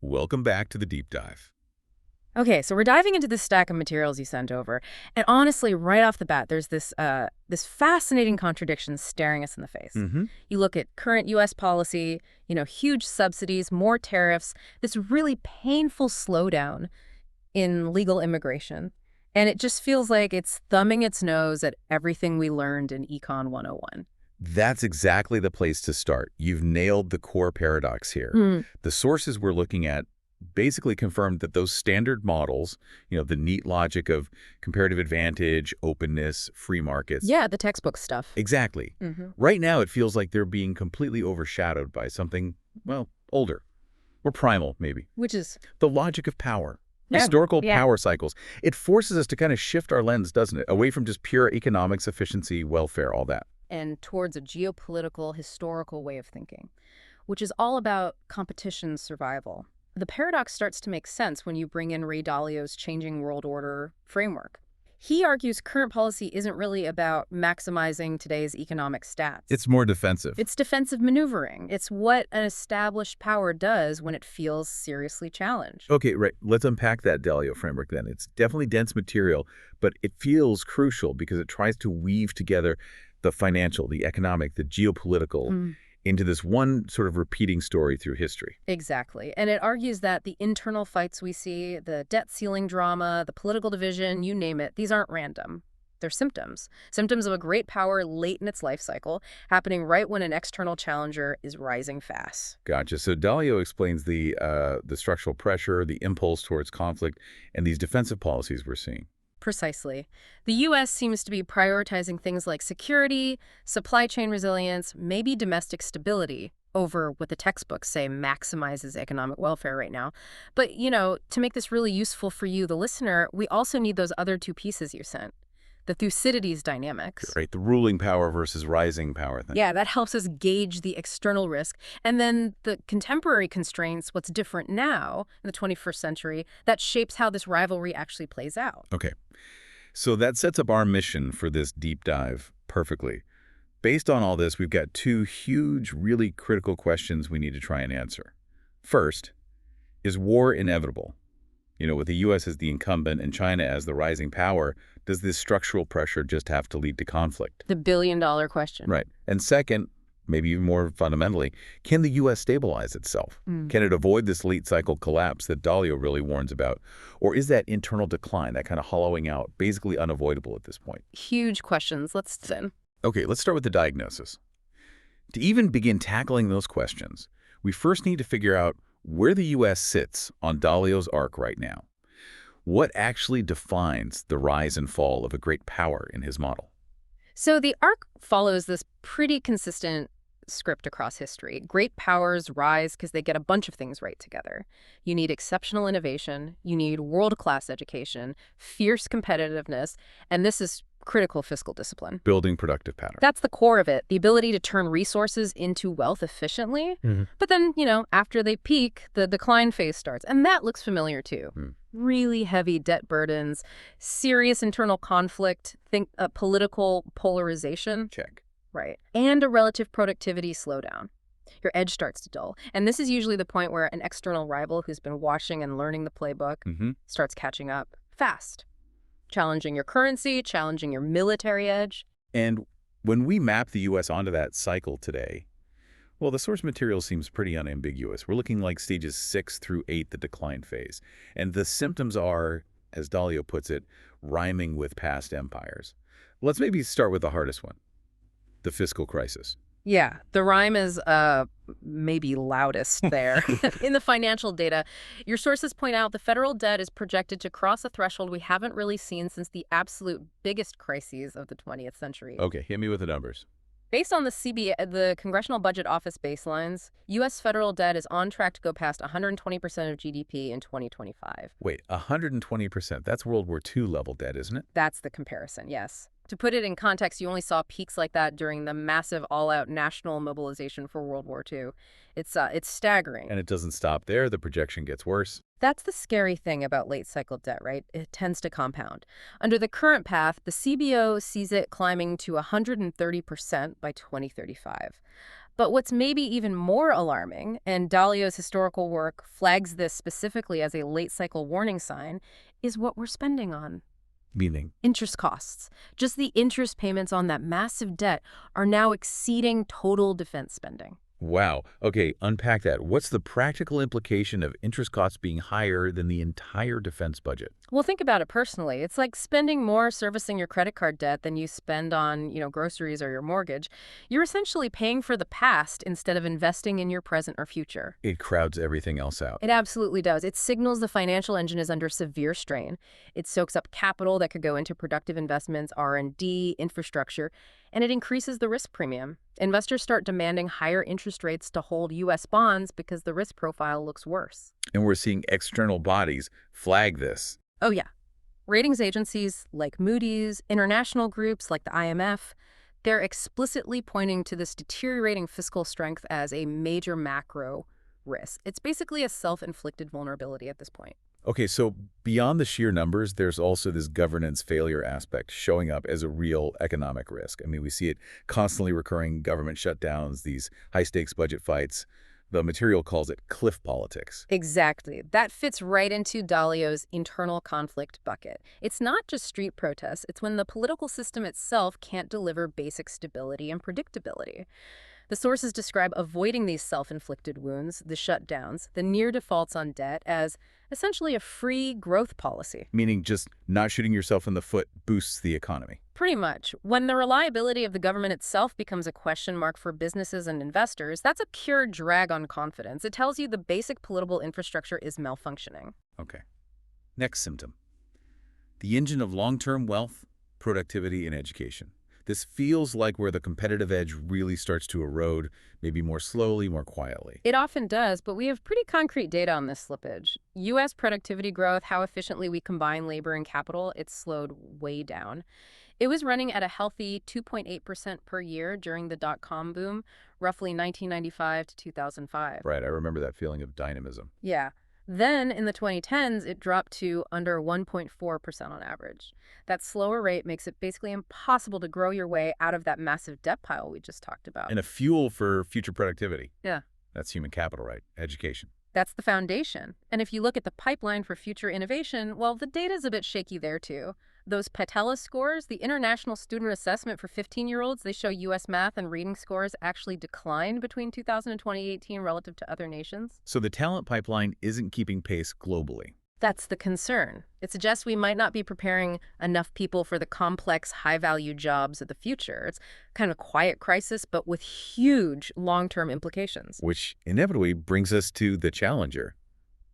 Welcome back to the deep dive. Okay, so we're diving into this stack of materials you sent over, and honestly, right off the bat, there's this fascinating contradiction staring us in the face. Mm-hmm. You look at current U.S. policy, huge subsidies, more tariffs, this really painful slowdown in legal immigration, and it just feels like it's thumbing its nose at everything we learned in Econ 101. That's exactly the place to start. You've nailed the core paradox here. Mm. The sources we're looking at basically confirmed that those standard models, the neat logic of comparative advantage, openness, free markets. Yeah, the textbook stuff. Exactly. Right now, it feels like they're being completely overshadowed by something, well, older or primal, maybe. Which is? The logic of power. Yeah. Historical Yeah. power cycles. It forces us to kind of shift our lens, doesn't it? Away from just pure economics, efficiency, welfare, all that. And towards a geopolitical, historical way of thinking, which is all about competition survival. The paradox starts to make sense when you bring in Ray Dalio's changing world order framework. He argues current policy isn't really about maximizing today's economic stats. It's more defensive. It's defensive maneuvering. It's what an established power does when it feels seriously challenged. Okay, right. Let's unpack that Dalio framework then. It's definitely dense material, but it feels crucial because it tries to weave together the financial, the economic, the geopolitical into this one sort of repeating story through history. Exactly. And it argues that the internal fights we see, the debt ceiling drama, the political division, you name it, these aren't random. They're symptoms. Symptoms of a great power late in its life cycle, happening right when an external challenger is rising fast. Gotcha. So Dalio explains the structural pressure, the impulse towards conflict, and these defensive policies we're seeing. Precisely. The U.S. seems to be prioritizing things like security, supply chain resilience, maybe domestic stability over what the textbooks say maximizes economic welfare right now. But, to make this really useful for you, the listener, we also need those other two pieces you sent. The Thucydides dynamics. Right, the ruling power versus rising power thing. Yeah, that helps us gauge the external risk. And then the contemporary constraints, what's different now in the 21st century, that shapes how this rivalry actually plays out. Okay, so that sets up our mission for this deep dive perfectly. Based on all this, we've got two huge, really critical questions we need to try and answer. First, is war inevitable? With the U.S. as the incumbent and China as the rising power, does this structural pressure just have to lead to conflict? The billion-dollar question. Right. And second, maybe even more fundamentally, can the U.S. stabilize itself? Can it avoid this late cycle collapse that Dalio really warns about? Or is that internal decline, that kind of hollowing out, basically unavoidable at this point? Huge questions. Let's then. Okay, let's start with the diagnosis. To even begin tackling those questions, we first need to figure out where the U.S. sits on Dalio's arc right now. What actually defines the rise and fall of a great power in his model? So the arc follows this pretty consistent script across history. Great powers rise because they get a bunch of things right together. You need exceptional innovation, you need world-class education, fierce competitiveness, and this is critical fiscal discipline. Building productive pattern. That's the core of it, the ability to turn resources into wealth efficiently. But then, after they peak, the decline phase starts. And that looks familiar too. Really heavy debt burdens, serious internal conflict, think political polarization. Check. Right. And a relative productivity slowdown. Your edge starts to dull. And this is usually the point where an external rival who's been watching and learning the playbook starts catching up fast. Challenging your currency, challenging your military edge. And when we map the U.S. onto that cycle today, well, the source material seems pretty unambiguous. We're looking like stages 6 through 8, the decline phase. And the symptoms are, as Dalio puts it, rhyming with past empires. Let's maybe start with the hardest one, the fiscal crisis. Yeah, the rhyme is maybe loudest there. In the financial data, your sources point out the federal debt is projected to cross a threshold we haven't really seen since the absolute biggest crises of the 20th century. Okay, hit me with the numbers. Based on the Congressional Budget Office baselines, U.S. federal debt is on track to go past 120% of GDP in 2025. Wait, 120%? That's World War II level debt, isn't it? That's the comparison, yes. To put it in context, you only saw peaks like that during the massive all-out national mobilization for World War II. It's staggering. And it doesn't stop there. The projection gets worse. That's the scary thing about late-cycle debt, right? It tends to compound. Under the current path, the CBO sees it climbing to 130% by 2035. But what's maybe even more alarming, and Dalio's historical work flags this specifically as a late cycle warning sign, is what we're spending on. Meaning? Interest costs. Just the interest payments on that massive debt are now exceeding total defense spending. Wow. Okay, unpack that. What's the practical implication of interest costs being higher than the entire defense budget? Well, think about it personally. It's like spending more servicing your credit card debt than you spend on, groceries or your mortgage. You're essentially paying for the past instead of investing in your present or future. It crowds everything else out. It absolutely does. It signals the financial engine is under severe strain. It soaks up capital that could go into productive investments, R&D, infrastructure, and it increases the risk premium. Investors start demanding higher interest rates to hold U.S. bonds because the risk profile looks worse. And we're seeing external bodies flag this. Oh, yeah. Ratings agencies like Moody's, international groups like the IMF, they're explicitly pointing to this deteriorating fiscal strength as a major macro risk. It's basically a self-inflicted vulnerability at this point. Okay, so beyond the sheer numbers, there's also this governance failure aspect showing up as a real economic risk. I mean, we see it constantly recurring government shutdowns, these high-stakes budget fights. The material calls it cliff politics. Exactly. That fits right into Dalio's internal conflict bucket. It's not just street protests. It's when the political system itself can't deliver basic stability and predictability. The sources describe avoiding these self-inflicted wounds, the shutdowns, the near defaults on debt, as essentially a free growth policy. Meaning just not shooting yourself in the foot boosts the economy. Pretty much. When the reliability of the government itself becomes a question mark for businesses and investors, that's a pure drag on confidence. It tells you the basic political infrastructure is malfunctioning. Okay. Next symptom. The engine of long-term wealth, productivity, and education. This feels like where the competitive edge really starts to erode, maybe more slowly, more quietly. It often does, but we have pretty concrete data on this slippage. U.S. productivity growth, how efficiently we combine labor and capital, it's slowed way down. It was running at a healthy 2.8% per year during the dot-com boom, roughly 1995 to 2005. Right, I remember that feeling of dynamism. Yeah. Then, in the 2010s, it dropped to under 1.4% on average. That slower rate makes it basically impossible to grow your way out of that massive debt pile we just talked about. And a fuel for future productivity. Yeah. That's human capital, right? Education. That's the foundation. And if you look at the pipeline for future innovation, well, the data's a bit shaky there, too. Those Patella scores, the International Student Assessment for 15-year-olds, they show U.S. math and reading scores actually declined between 2000 and 2018 relative to other nations. So the talent pipeline isn't keeping pace globally. That's the concern. It suggests we might not be preparing enough people for the complex, high-value jobs of the future. It's kind of a quiet crisis, but with huge long-term implications. Which inevitably brings us to the challenger.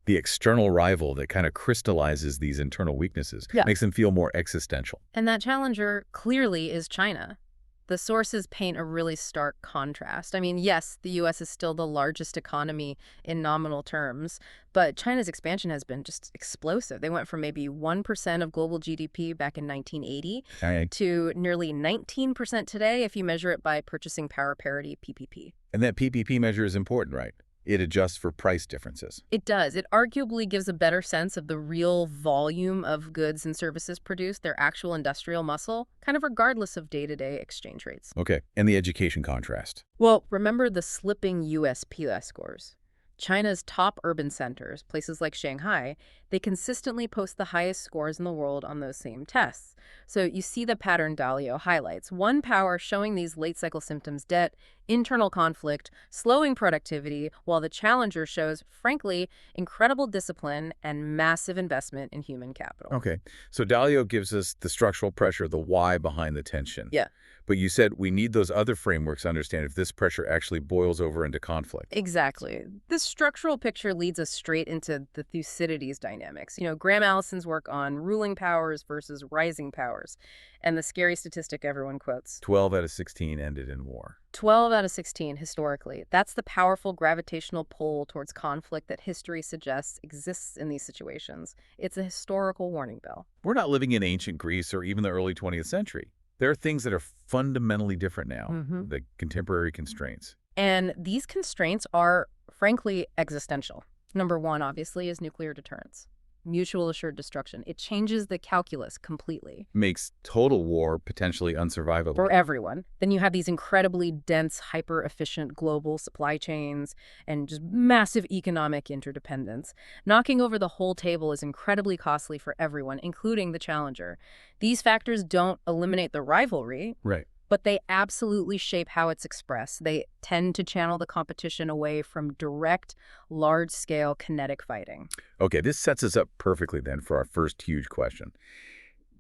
The external rival that kind of crystallizes these internal weaknesses, makes them feel more existential. And that challenger clearly is China. The sources paint a really stark contrast. I mean, yes, the U.S. is still the largest economy in nominal terms, but China's expansion has been just explosive. They went from maybe 1% of global GDP back in 1980 to nearly 19% today if you measure it by purchasing power parity, PPP. And that PPP measure is important, right? It adjusts for price differences. It does. It arguably gives a better sense of the real volume of goods and services produced, their actual industrial muscle, kind of regardless of day-to-day exchange rates. Okay, and the education contrast. Well, remember the slipping U.S. PLAS scores. China's top urban centers, places like Shanghai, they consistently post the highest scores in the world on those same tests. So you see the pattern Dalio highlights. One power showing these late-cycle symptoms: debt, internal conflict, slowing productivity, while the challenger shows, frankly, incredible discipline and massive investment in human capital. Okay, so Dalio gives us the structural pressure, the why behind the tension. Yeah. But you said we need those other frameworks to understand if this pressure actually boils over into conflict. Exactly. This structural picture leads us straight into the Thucydides dynamics. Graham Allison's work on ruling powers versus rising powers, and the scary statistic everyone quotes. 12 out of 16 ended in war. 12 out of 16, historically. That's the powerful gravitational pull towards conflict that history suggests exists in these situations. It's a historical warning bell. We're not living in ancient Greece or even the early 20th century. There are things that are fundamentally different now, the contemporary constraints. And these constraints are, frankly, existential. Number one, obviously, is nuclear deterrence. mutual assured destruction. It changes the calculus completely. Makes total war potentially unsurvivable. For everyone. Then you have these incredibly dense, hyper-efficient global supply chains and just massive economic interdependence. Knocking over the whole table is incredibly costly for everyone, including the challenger. These factors don't eliminate the rivalry, Right. but they absolutely shape how it's expressed. They tend to channel the competition away from direct, large-scale kinetic fighting. Okay, this sets us up perfectly then for our first huge question.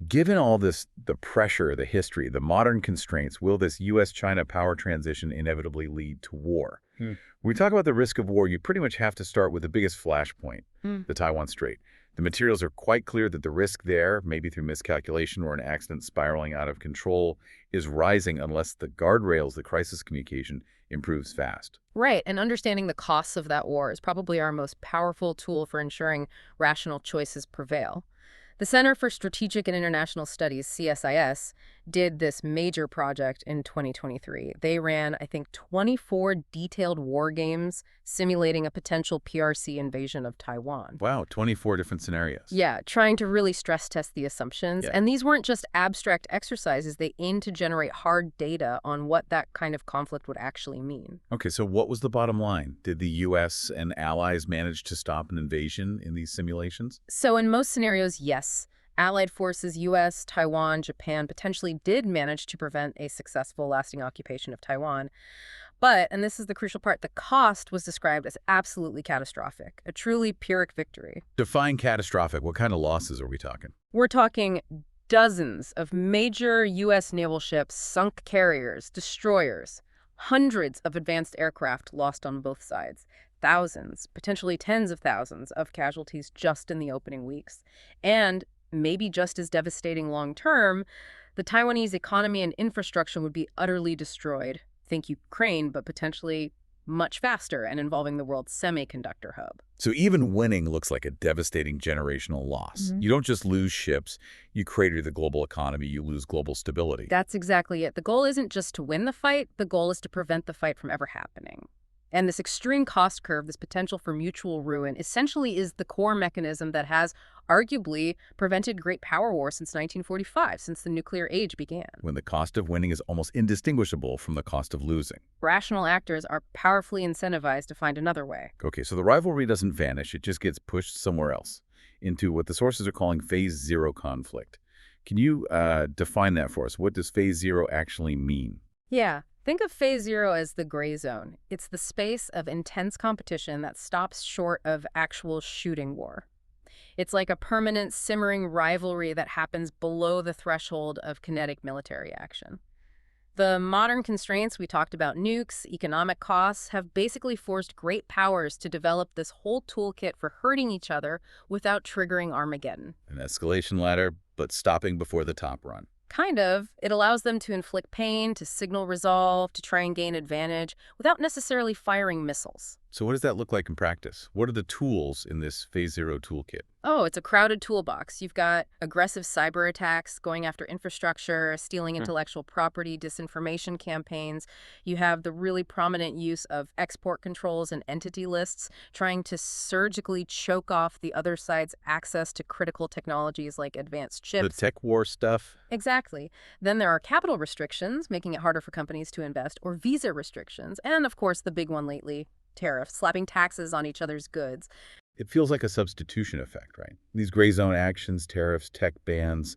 Given all this, the pressure, the history, the modern constraints, will this U.S.-China power transition inevitably lead to war? When we talk about the risk of war, you pretty much have to start with the biggest flashpoint, the Taiwan Strait. The materials are quite clear that the risk there, maybe through miscalculation or an accident spiraling out of control, is rising unless the guardrails, the crisis communication, improves fast. Right, and understanding the costs of that war is probably our most powerful tool for ensuring rational choices prevail. The Center for Strategic and International Studies, CSIS, did this major project in 2023. They ran, I think, 24 detailed war games simulating a potential PRC invasion of Taiwan. Wow, 24 different scenarios. Yeah, trying to really stress test the assumptions. Yeah. And these weren't just abstract exercises. They aimed to generate hard data on what that kind of conflict would actually mean. Okay, so what was the bottom line? Did the U.S. and allies manage to stop an invasion in these simulations? So in most scenarios, yes. Allied forces, U.S., Taiwan, Japan, potentially did manage to prevent a successful, lasting occupation of Taiwan. But, and this is the crucial part, the cost was described as absolutely catastrophic, a truly Pyrrhic victory. Define catastrophic. What kind of losses are we talking? We're talking dozens of major U.S. naval ships, sunk carriers, destroyers, hundreds of advanced aircraft lost on both sides, thousands, potentially tens of thousands of casualties just in the opening weeks. And maybe just as devastating long-term, the Taiwanese economy and infrastructure would be utterly destroyed. Think Ukraine, but potentially much faster and involving the world's semiconductor hub. So even winning looks like a devastating generational loss. You don't just lose ships, you crater the global economy, you lose global stability. That's exactly it. The goal isn't just to win the fight, the goal is to prevent the fight from ever happening. And this extreme cost curve, this potential for mutual ruin, essentially is the core mechanism that has arguably prevented great power war since 1945, since the nuclear age began. When the cost of winning is almost indistinguishable from the cost of losing. Rational actors are powerfully incentivized to find another way. Okay, so the rivalry doesn't vanish, it just gets pushed somewhere else, into what the sources are calling phase zero conflict. Can you define that for us? What does phase zero actually mean? Yeah. Think of phase zero as the gray zone. It's the space of intense competition that stops short of actual shooting war. It's like a permanent, simmering rivalry that happens below the threshold of kinetic military action. The modern constraints we talked about, nukes, economic costs, have basically forced great powers to develop this whole toolkit for hurting each other without triggering Armageddon. An escalation ladder, but stopping before the top run. Kind of. It allows them to inflict pain, to signal resolve, to try and gain advantage, without necessarily firing missiles. So what does that look like in practice? What are the tools in this phase zero toolkit? Oh, it's a crowded toolbox. You've got aggressive cyber attacks going after infrastructure, stealing intellectual property, disinformation campaigns. You have the really prominent use of export controls and entity lists, trying to surgically choke off the other side's access to critical technologies like advanced chips. The tech war stuff? Exactly. Then there are capital restrictions, making it harder for companies to invest, or visa restrictions, and of course the big one lately, tariffs, slapping taxes on each other's goods. It feels like a substitution effect, right? These gray zone actions, tariffs, tech bans,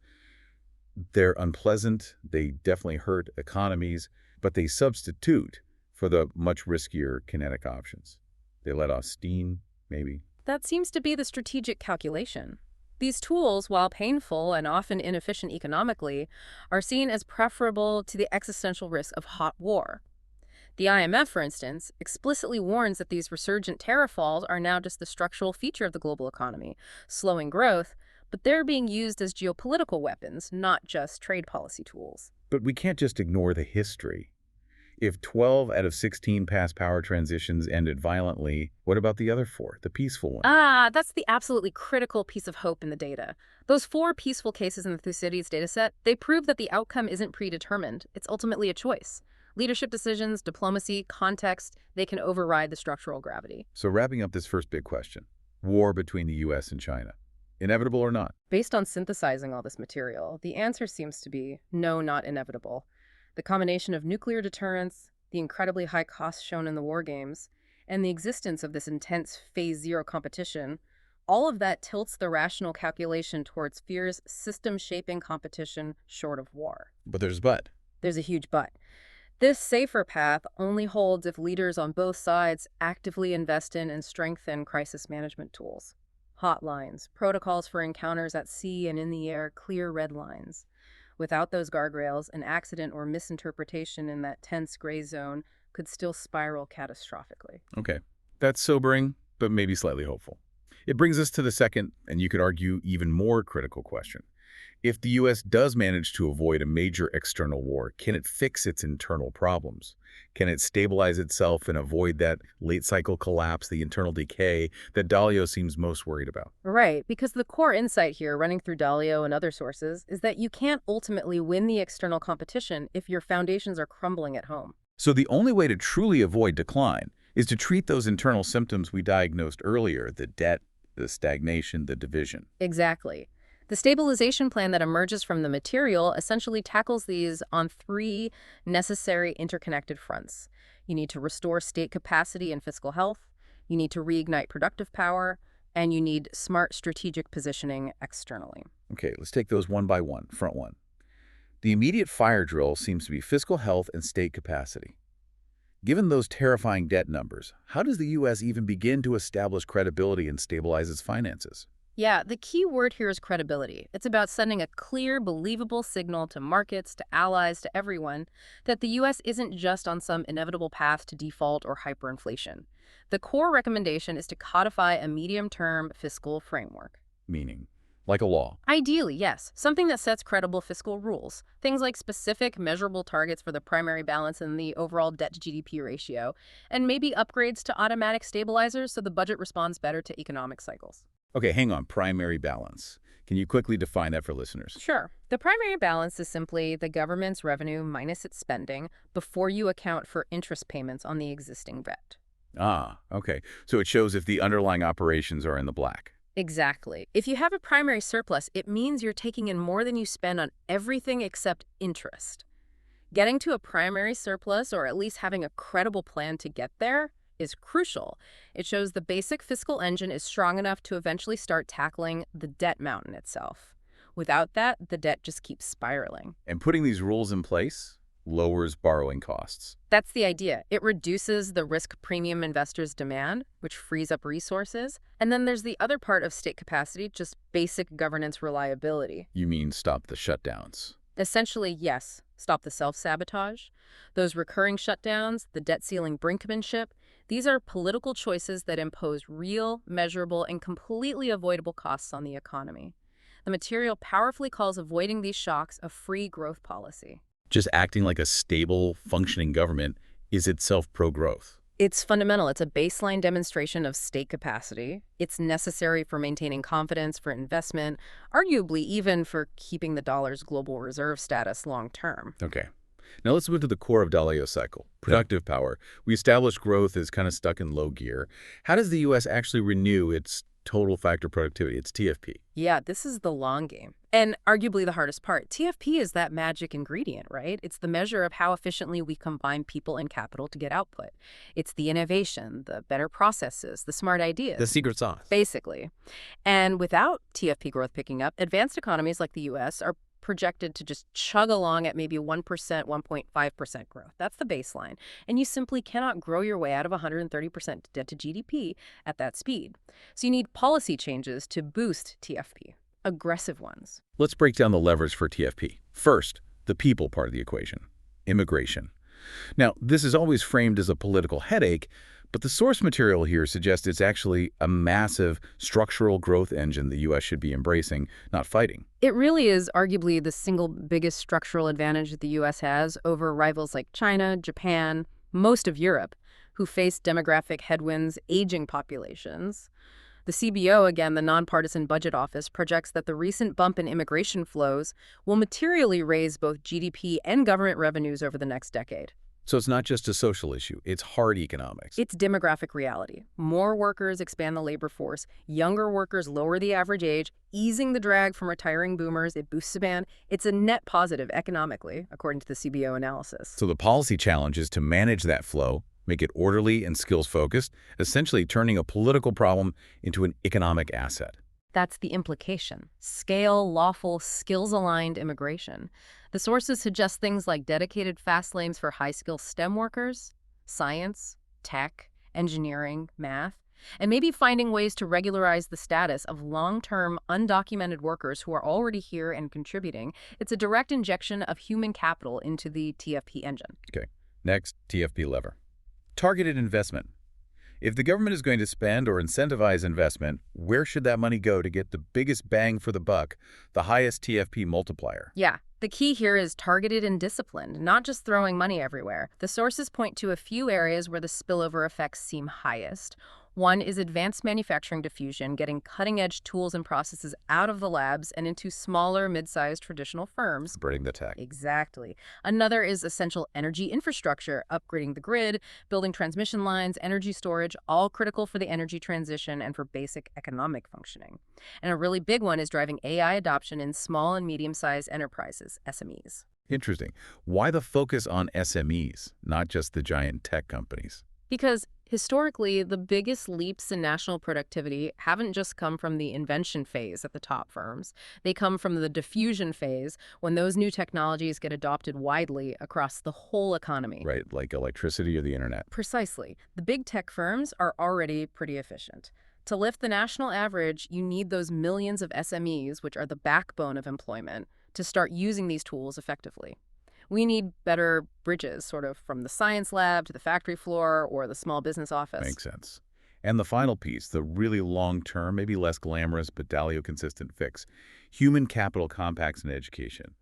they're unpleasant. They definitely hurt economies, but they substitute for the much riskier kinetic options. They let off steam, maybe. That seems to be the strategic calculation. These tools, while painful and often inefficient economically, are seen as preferable to the existential risk of hot war. The IMF, for instance, explicitly warns that these resurgent tariff falls are now just the structural feature of the global economy, slowing growth, but they're being used as geopolitical weapons, not just trade policy tools. But we can't just ignore the history. If 12 out of 16 past power transitions ended violently, what about the other 4, the peaceful ones? That's the absolutely critical piece of hope in the data. Those 4 peaceful cases in the Thucydides dataset, they prove that the outcome isn't predetermined. It's ultimately a choice. Leadership decisions, diplomacy, context, they can override the structural gravity. So wrapping up this first big question, war between the U.S. and China. Inevitable or not? Based on synthesizing all this material, the answer seems to be no, not inevitable. The combination of nuclear deterrence, the incredibly high costs shown in the war games, and the existence of this intense phase zero competition, all of that tilts the rational calculation towards fear's system-shaping competition short of war. But there's a but. There's a huge but. This safer path only holds if leaders on both sides actively invest in and strengthen crisis management tools. Hotlines, protocols for encounters at sea and in the air, clear red lines. Without those guardrails, an accident or misinterpretation in that tense gray zone could still spiral catastrophically. Okay. That's sobering, but maybe slightly hopeful. It brings us to the second, and you could argue even more critical question. If the U.S. does manage to avoid a major external war, can it fix its internal problems? Can it stabilize itself and avoid that late-cycle collapse, the internal decay that Dalio seems most worried about? Right, because the core insight here, running through Dalio and other sources, is that you can't ultimately win the external competition if your foundations are crumbling at home. So the only way to truly avoid decline is to treat those internal symptoms we diagnosed earlier, the debt, the stagnation, the division. Exactly. The stabilization plan that emerges from the material essentially tackles these on three necessary interconnected fronts. You need to restore state capacity and fiscal health, you need to reignite productive power, and you need smart strategic positioning externally. Okay, let's take those one by one. Front one. The immediate fire drill seems to be fiscal health and state capacity. Given those terrifying debt numbers, how does the U.S. even begin to establish credibility and stabilize its finances? Yeah, the key word here is credibility. It's about sending a clear, believable signal to markets, to allies, to everyone, that the U.S. isn't just on some inevitable path to default or hyperinflation. The core recommendation is to codify a medium-term fiscal framework. Meaning, like a law. Ideally, yes. Something that sets credible fiscal rules. Things like specific, measurable targets for the primary balance and the overall debt-to-GDP ratio, and maybe upgrades to automatic stabilizers so the budget responds better to economic cycles. Okay, hang on. Primary balance. Can you quickly define that for listeners? Sure. The primary balance is simply the government's revenue minus its spending before you account for interest payments on the existing debt. Ah, okay. So it shows if the underlying operations are in the black. Exactly. If you have a primary surplus, it means you're taking in more than you spend on everything except interest. Getting to a primary surplus, or at least having a credible plan to get there, is crucial. It shows the basic fiscal engine is strong enough to eventually start tackling the debt mountain itself. Without that, the debt just keeps spiraling. And putting these rules in place lowers borrowing costs. That's the idea. It reduces the risk premium investors demand, which frees up resources. And then there's the other part of state capacity, just basic governance reliability. You mean stop the shutdowns? Essentially, yes. Stop the self-sabotage. Those recurring shutdowns, the debt ceiling brinkmanship, these are political choices that impose real, measurable, and completely avoidable costs on the economy. The material powerfully calls avoiding these shocks a free growth policy. Just acting like a stable, functioning government is itself pro-growth. It's fundamental. It's a baseline demonstration of state capacity. It's necessary for maintaining confidence, for investment, arguably even for keeping the dollar's global reserve status long term. Okay. Now let's move to the core of Dalio's cycle, productive power. We established growth is kind of stuck in low gear. How does the U.S. actually renew its total factor productivity, its TFP? Yeah, this is the long game. And arguably the hardest part. TFP is that magic ingredient, right? It's the measure of how efficiently we combine people and capital to get output. It's the innovation, the better processes, the smart ideas. The secret sauce. Basically. And without TFP growth picking up, advanced economies like the U.S. are projected to just chug along at maybe 1%, 1.5% growth. That's the baseline. And you simply cannot grow your way out of 130% debt to GDP at that speed. So you need policy changes to boost TFP, aggressive ones. Let's break down the levers for TFP. First, the people part of the equation, immigration. Now, this is always framed as a political headache, but the source material here suggests it's actually a massive structural growth engine the U.S. should be embracing, not fighting. It really is arguably the single biggest structural advantage that the U.S. has over rivals like China, Japan, most of Europe, who face demographic headwinds, aging populations. The CBO, again, the Nonpartisan Budget Office, projects that the recent bump in immigration flows will materially raise both GDP and government revenues over the next decade. So it's not just a social issue, it's hard economics. It's demographic reality. More workers expand the labor force. Younger workers lower the average age, easing the drag from retiring boomers. It boosts demand. It's a net positive economically, according to the CBO analysis. So the policy challenge is to manage that flow, make it orderly and skills-focused, essentially turning a political problem into an economic asset. That's the implication. Scale, lawful, skills-aligned immigration. The sources suggest things like dedicated fast lanes for high-skill STEM workers, science, tech, engineering, math, and maybe finding ways to regularize the status of long-term, undocumented workers who are already here and contributing. It's a direct injection of human capital into the TFP engine. Okay, next, TFP lever. Targeted investment. If the government is going to spend or incentivize investment, where should that money go to get the biggest bang for the buck, the highest TFP multiplier? Yeah, the key here is targeted and disciplined, not just throwing money everywhere. The sources point to a few areas where the spillover effects seem highest. One is advanced manufacturing diffusion, getting cutting-edge tools and processes out of the labs and into smaller, mid-sized traditional firms. Spreading the tech. Exactly. Another is essential energy infrastructure, upgrading the grid, building transmission lines, energy storage, all critical for the energy transition and for basic economic functioning. And a really big one is driving AI adoption in small and medium-sized enterprises, SMEs. Interesting. Why the focus on SMEs, not just the giant tech companies? Because historically, the biggest leaps in national productivity haven't just come from the invention phase at the top firms. They come from the diffusion phase, when those new technologies get adopted widely across the whole economy. Right, like electricity or the internet. Precisely. The big tech firms are already pretty efficient. To lift the national average, you need those millions of SMEs, which are the backbone of employment, to start using these tools effectively. We need better bridges, sort of from the science lab to the factory floor or the small business office. Makes sense. And the final piece, the really long-term, maybe less glamorous, but Dalio-consistent fix, human capital compacts in education.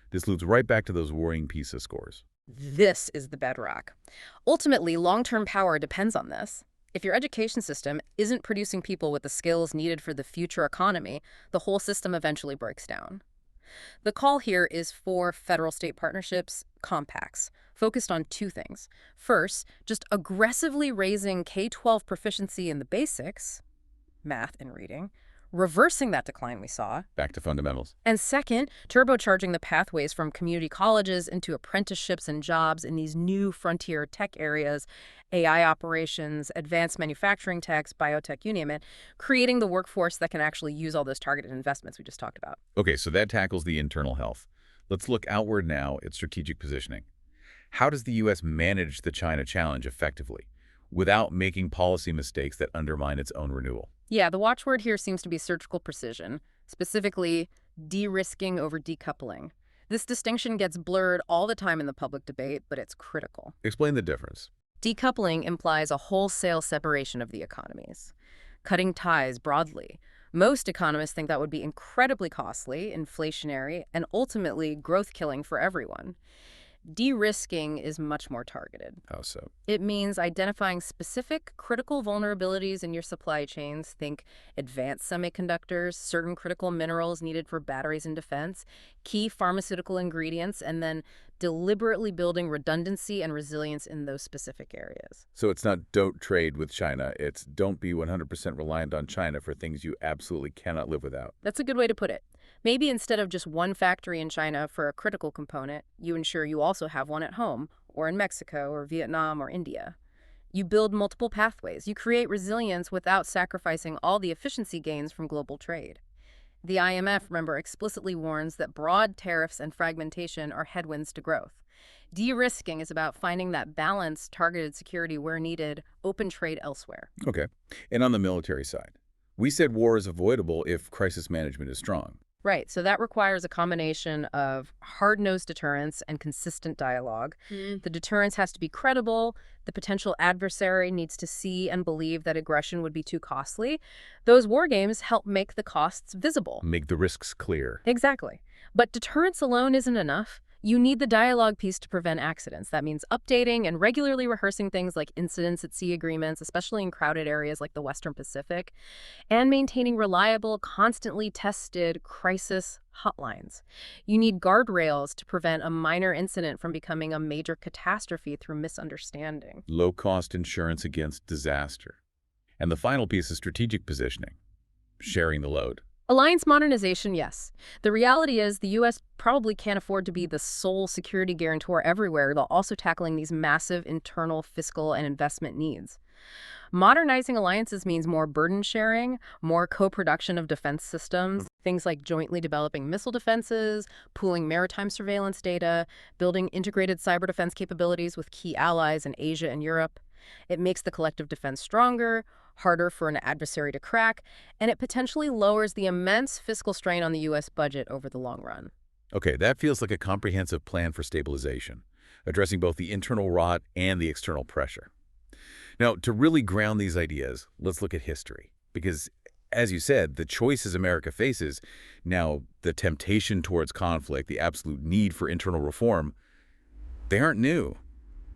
This loops right back to those worrying PISA scores. This is the bedrock. Ultimately, long-term power depends on this. If your education system isn't producing people with the skills needed for the future economy, the whole system eventually breaks down. The call here is for federal-state partnerships, compacts, focused on two things. First, just aggressively raising K-12 proficiency in the basics, math and reading, reversing that decline we saw. Back to fundamentals. And second, turbocharging the pathways from community colleges into apprenticeships and jobs in these new frontier tech areas, AI operations, advanced manufacturing techs, biotech, you name it, creating the workforce that can actually use all those targeted investments we just talked about. Okay, so that tackles the internal health. Let's look outward now at strategic positioning. How does the U.S. manage the China challenge effectively without making policy mistakes that undermine its own renewal? Yeah, the watchword here seems to be surgical precision, specifically de-risking over decoupling. This distinction gets blurred all the time in the public debate, but it's critical. Explain the difference. Decoupling implies a wholesale separation of the economies, cutting ties broadly. Most economists think that would be incredibly costly, inflationary, and ultimately growth-killing for everyone. De-risking is much more targeted. How so? It means identifying specific critical vulnerabilities in your supply chains. Think advanced semiconductors, certain critical minerals needed for batteries and defense, key pharmaceutical ingredients, and then deliberately building redundancy and resilience in those specific areas. So it's not don't trade with China, it's don't be 100% reliant on China for things you absolutely cannot live without. That's a good way to put it. Maybe instead of just one factory in China for a critical component, you ensure you also have one at home, or in Mexico, or Vietnam, or India. You build multiple pathways. You create resilience without sacrificing all the efficiency gains from global trade. The IMF, remember, explicitly warns that broad tariffs and fragmentation are headwinds to growth. De-risking is about finding that balanced, targeted security where needed, open trade elsewhere. Okay. And on the military side, we said war is avoidable if crisis management is strong. Right, so that requires a combination of hard-nosed deterrence and consistent dialogue. The deterrence has to be credible. The potential adversary needs to see and believe that aggression would be too costly. Those war games help make the costs visible. Make the risks clear. Exactly. But deterrence alone isn't enough. You need the dialogue piece to prevent accidents. That means updating and regularly rehearsing things like incidents at sea agreements, especially in crowded areas like the Western Pacific, and maintaining reliable, constantly tested crisis hotlines. You need guardrails to prevent a minor incident from becoming a major catastrophe through misunderstanding. Low-cost insurance against disaster. And the final piece is strategic positioning, sharing the load. Alliance modernization, yes. The reality is the U.S. probably can't afford to be the sole security guarantor everywhere while also tackling these massive internal fiscal and investment needs. Modernizing alliances means more burden sharing, more co-production of defense systems, things like jointly developing missile defenses, pooling maritime surveillance data, building integrated cyber defense capabilities with key allies in Asia and Europe. It makes the collective defense stronger, harder for an adversary to crack, and it potentially lowers the immense fiscal strain on the U.S. budget over the long run. Okay, that feels like a comprehensive plan for stabilization, addressing both the internal rot and the external pressure. Now, to really ground these ideas, let's look at history. Because, as you said, the choices America faces, now the temptation towards conflict, the absolute need for internal reform, they aren't new.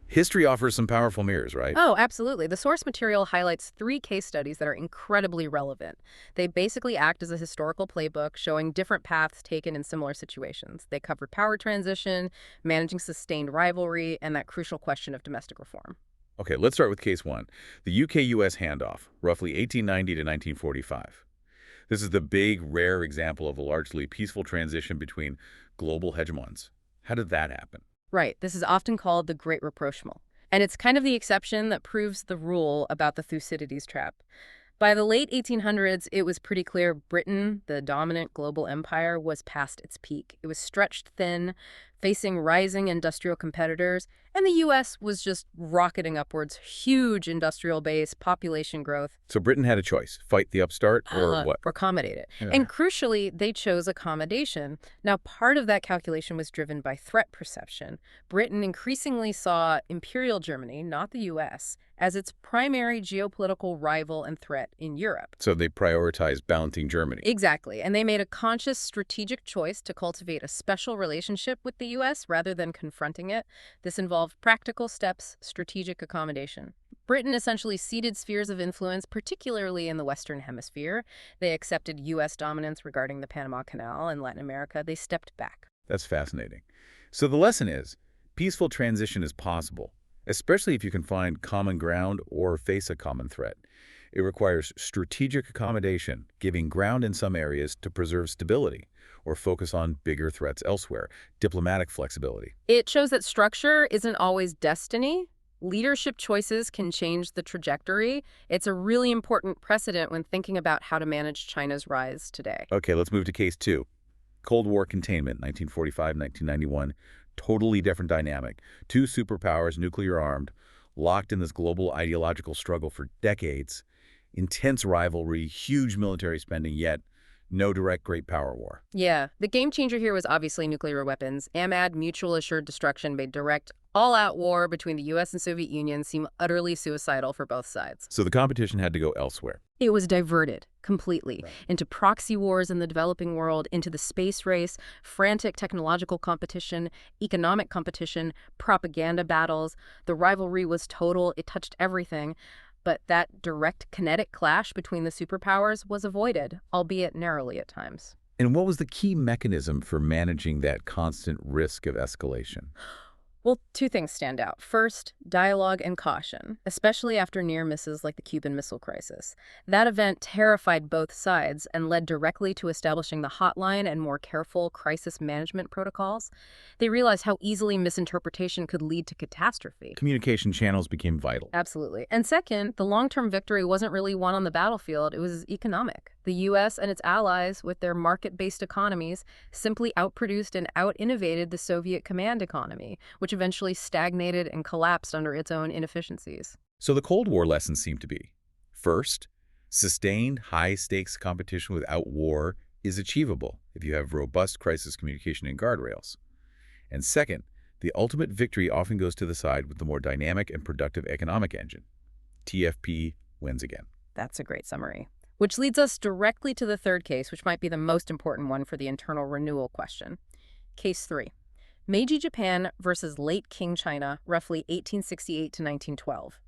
History offers some powerful mirrors, right? Oh, absolutely. The source material highlights 3 case studies that are incredibly relevant. They basically act as a historical playbook showing different paths taken in similar situations. They cover power transition, managing sustained rivalry, and that crucial question of domestic reform. Okay, let's start with case 1, the UK-US handoff, roughly 1890 to 1945. This is the big, rare example of a largely peaceful transition between global hegemons. How did that happen? Right. This is often called the Great Rapprochement. And it's kind of the exception that proves the rule about the Thucydides Trap. By the late 1800s, it was pretty clear Britain, the dominant global empire, was past its peak. It was stretched thin, facing rising industrial competitors, and the U.S. was just rocketing upwards, huge industrial base, population growth. So Britain had a choice, fight the upstart or what? Or accommodate it. Yeah. And crucially, they chose accommodation. Now, part of that calculation was driven by threat perception. Britain increasingly saw Imperial Germany, not the U.S., as its primary geopolitical rival and threat in Europe. So they prioritized balancing Germany. Exactly. And they made a conscious strategic choice to cultivate a special relationship with the U.S. rather than confronting it. This involved practical steps, strategic accommodation. Britain essentially ceded spheres of influence, particularly in the Western Hemisphere. They accepted U.S. dominance regarding the Panama Canal and Latin America. They stepped back. That's fascinating. So the lesson is, peaceful transition is possible, especially if you can find common ground or face a common threat. It requires strategic accommodation, giving ground in some areas to preserve stability, or focus on bigger threats elsewhere, diplomatic flexibility. It shows that structure isn't always destiny. Leadership choices can change the trajectory. It's a really important precedent when thinking about how to manage China's rise today. Okay, let's move to case 2. Cold War containment, 1945-1991. Totally different dynamic. 2 superpowers, nuclear-armed, locked in this global ideological struggle for decades. Intense rivalry, huge military spending, yet no direct great power war. Yeah, the game changer here was obviously nuclear weapons. AMAD, mutual assured destruction, made direct all-out war between the U.S. and Soviet Union seem utterly suicidal for both sides. So the competition had to go elsewhere. It was diverted completely into proxy wars in the developing world, into the space race, frantic technological competition, economic competition, propaganda battles. The rivalry was total. It touched everything. But that direct kinetic clash between the superpowers was avoided, albeit narrowly at times. And what was the key mechanism for managing that constant risk of escalation? Well, 2 things stand out. First, dialogue and caution, especially after near misses like the Cuban Missile Crisis. That event terrified both sides and led directly to establishing the hotline and more careful crisis management protocols. They realized how easily misinterpretation could lead to catastrophe. Communication channels became vital. Absolutely. And second, the long-term victory wasn't really won on the battlefield. It was economic. The U.S. and its allies, with their market-based economies, simply outproduced and out-innovated the Soviet command economy, which eventually stagnated and collapsed under its own inefficiencies. So the Cold War lessons seem to be, first, sustained high-stakes competition without war is achievable if you have robust crisis communication and guardrails. And second, the ultimate victory often goes to the side with the more dynamic and productive economic engine. TFP wins again. That's a great summary. Which leads us directly to the third case, which might be the most important one for the internal renewal question. Case 3. Meiji Japan versus late Qing China, roughly 1868 to 1912.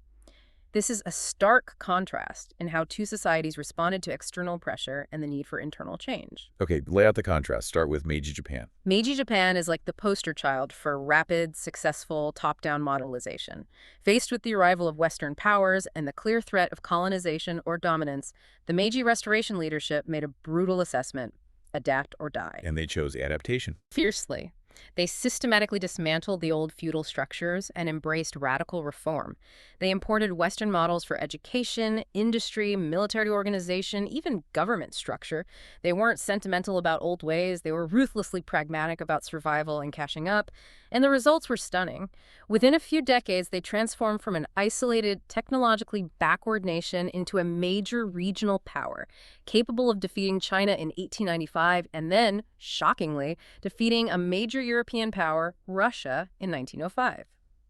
This is a stark contrast in how two societies responded to external pressure and the need for internal change. Okay, lay out the contrast. Start with Meiji Japan. Meiji Japan is like the poster child for rapid, successful, top-down modernization. Faced with the arrival of Western powers and the clear threat of colonization or dominance, the Meiji Restoration leadership made a brutal assessment: adapt or die. And they chose adaptation. Fiercely. They systematically dismantled the old feudal structures and embraced radical reform. They imported Western models for education, industry, military organization, even government structure. They weren't sentimental about old ways. They were ruthlessly pragmatic about survival and cashing up. And the results were stunning. Within a few decades, they transformed from an isolated, technologically backward nation into a major regional power, capable of defeating China in 1895 and then, shockingly, defeating a major European power, Russia, in 1905.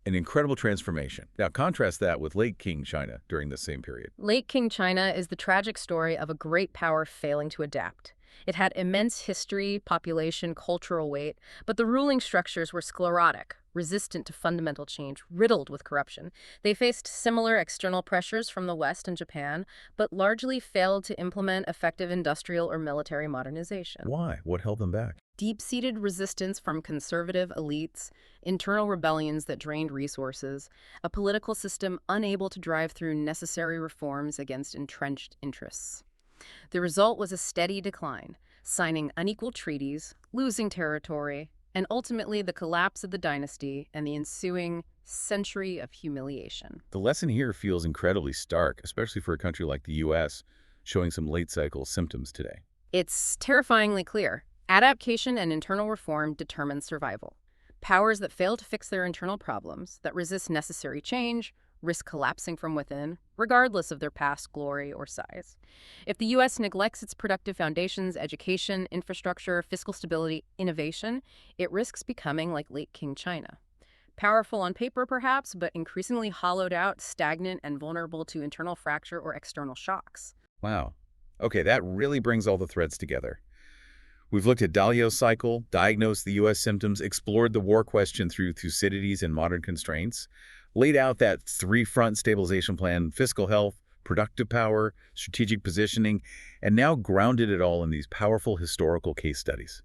An incredible transformation. Now contrast that with late Qing China during the same period. Late Qing China is the tragic story of a great power failing to adapt. It had immense history, population, cultural weight, but the ruling structures were sclerotic, resistant to fundamental change, riddled with corruption. They faced similar external pressures from the West and Japan, but largely failed to implement effective industrial or military modernization. Why? What held them back? Deep-seated resistance from conservative elites, internal rebellions that drained resources, a political system unable to drive through necessary reforms against entrenched interests. The result was a steady decline, signing unequal treaties, losing territory, and ultimately the collapse of the dynasty and the ensuing century of humiliation. The lesson here feels incredibly stark, especially for a country like the U.S., showing some late-cycle symptoms today. It's terrifyingly clear. Adaptation and internal reform determine survival. Powers that fail to fix their internal problems, that resist necessary change, risk collapsing from within, regardless of their past glory or size. If the U.S. neglects its productive foundations, education, infrastructure, fiscal stability, innovation, it risks becoming like late Qing China. Powerful on paper, perhaps, but increasingly hollowed out, stagnant, and vulnerable to internal fracture or external shocks. Wow. Okay, that really brings all the threads together. We've looked at Dalio's cycle, diagnosed the U.S. symptoms, explored the war question through Thucydides and modern constraints, laid out that three-front stabilization plan: fiscal health, productive power, strategic positioning, and now grounded it all in these powerful historical case studies.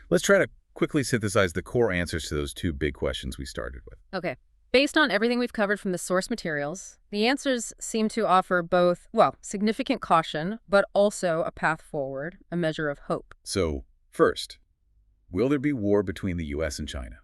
Let's try to quickly synthesize the core answers to those two big questions we started with. Okay. Based on everything we've covered from the source materials, the answers seem to offer both, well, significant caution, but also a path forward, a measure of hope. So, first, will there be war between the U.S. and China?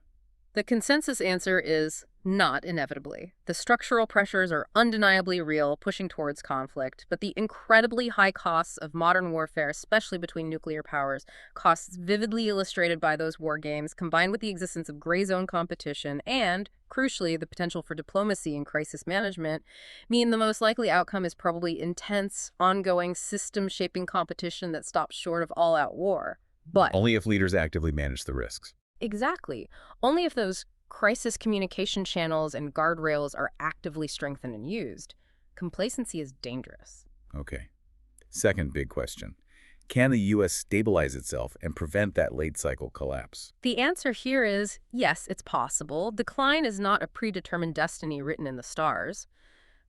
The consensus answer is not inevitably. The structural pressures are undeniably real, pushing towards conflict, but the incredibly high costs of modern warfare, especially between nuclear powers, costs vividly illustrated by those war games, combined with the existence of gray zone competition and, crucially, the potential for diplomacy and crisis management, mean the most likely outcome is probably intense, ongoing, system-shaping competition that stops short of all-out war. But only if leaders actively manage the risks. Exactly. Only if those crisis communication channels and guardrails are actively strengthened and used. Complacency is dangerous. Okay. Second big question. Can the U.S. stabilize itself and prevent that late-cycle collapse? The answer here is yes, it's possible. Decline is not a predetermined destiny written in the stars.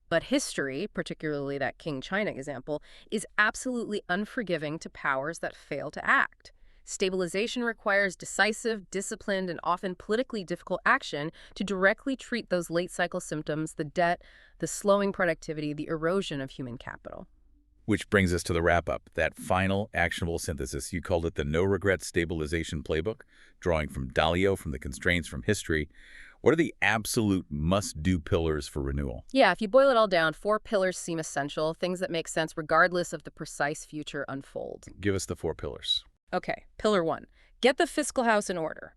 But history, particularly that Qing China example, is absolutely unforgiving to powers that fail to act. Stabilization requires decisive, disciplined, and often politically difficult action to directly treat those late-cycle symptoms: the debt, the slowing productivity, the erosion of human capital. Which brings us to the wrap-up, that final actionable synthesis. You called it the no-regret stabilization playbook, drawing from Dalio, from the constraints from history. What are the absolute must-do pillars for renewal? Yeah, if you boil it all down, 4 pillars seem essential, things that make sense regardless of the precise future unfold. Give us the 4 pillars. Okay, pillar 1. Get the fiscal house in order.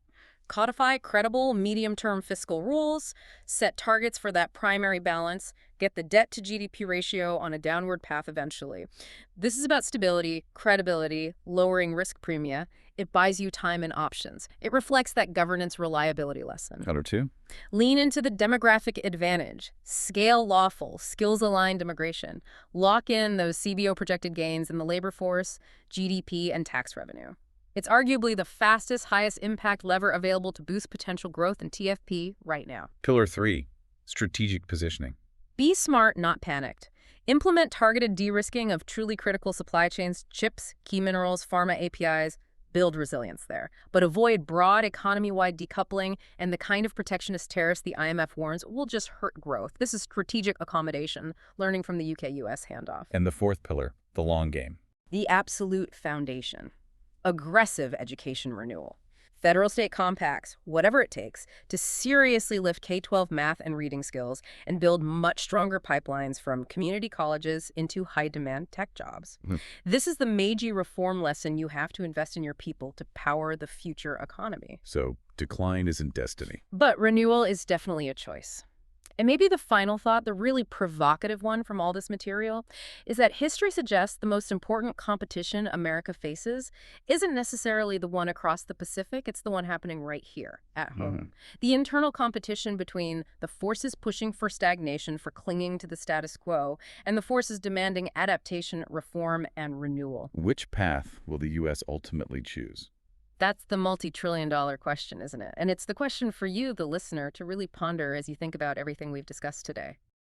Codify credible, medium-term fiscal rules, set targets for that primary balance, get the debt-to-GDP ratio on a downward path eventually. This is about stability, credibility, lowering risk premia. It buys you time and options. It reflects that governance reliability lesson. Pillar 2. Lean into the demographic advantage. Scale lawful, skills-aligned immigration. Lock in those CBO projected gains in the labor force, GDP, and tax revenue. It's arguably the fastest, highest impact lever available to boost potential growth in TFP right now. Pillar 3, strategic positioning. Be smart, not panicked. Implement targeted de-risking of truly critical supply chains, chips, key minerals, pharma APIs. Build resilience there. But avoid broad economy-wide decoupling and the kind of protectionist tariffs the IMF warns will just hurt growth. This is strategic accommodation, learning from the UK-US handoff. And the fourth pillar, the long game. The absolute foundation. Aggressive education renewal. Federal-state compacts, whatever it takes, to seriously lift K-12 math and reading skills and build much stronger pipelines from community colleges into high-demand tech jobs. This is the Meiji reform lesson you have to invest in your people to power the future economy. So, decline isn't destiny. But renewal is definitely a choice. And maybe the final thought, the really provocative one from all this material, is that history suggests the most important competition America faces isn't necessarily the one across the Pacific, it's the one happening right here, at home. The internal competition between the forces pushing for stagnation, for clinging to the status quo, and the forces demanding adaptation, reform, and renewal. Which path will the U.S. ultimately choose? That's the multi-trillion-dollar question, isn't it? And it's the question for you, the listener, to really ponder as you think about everything we've discussed today.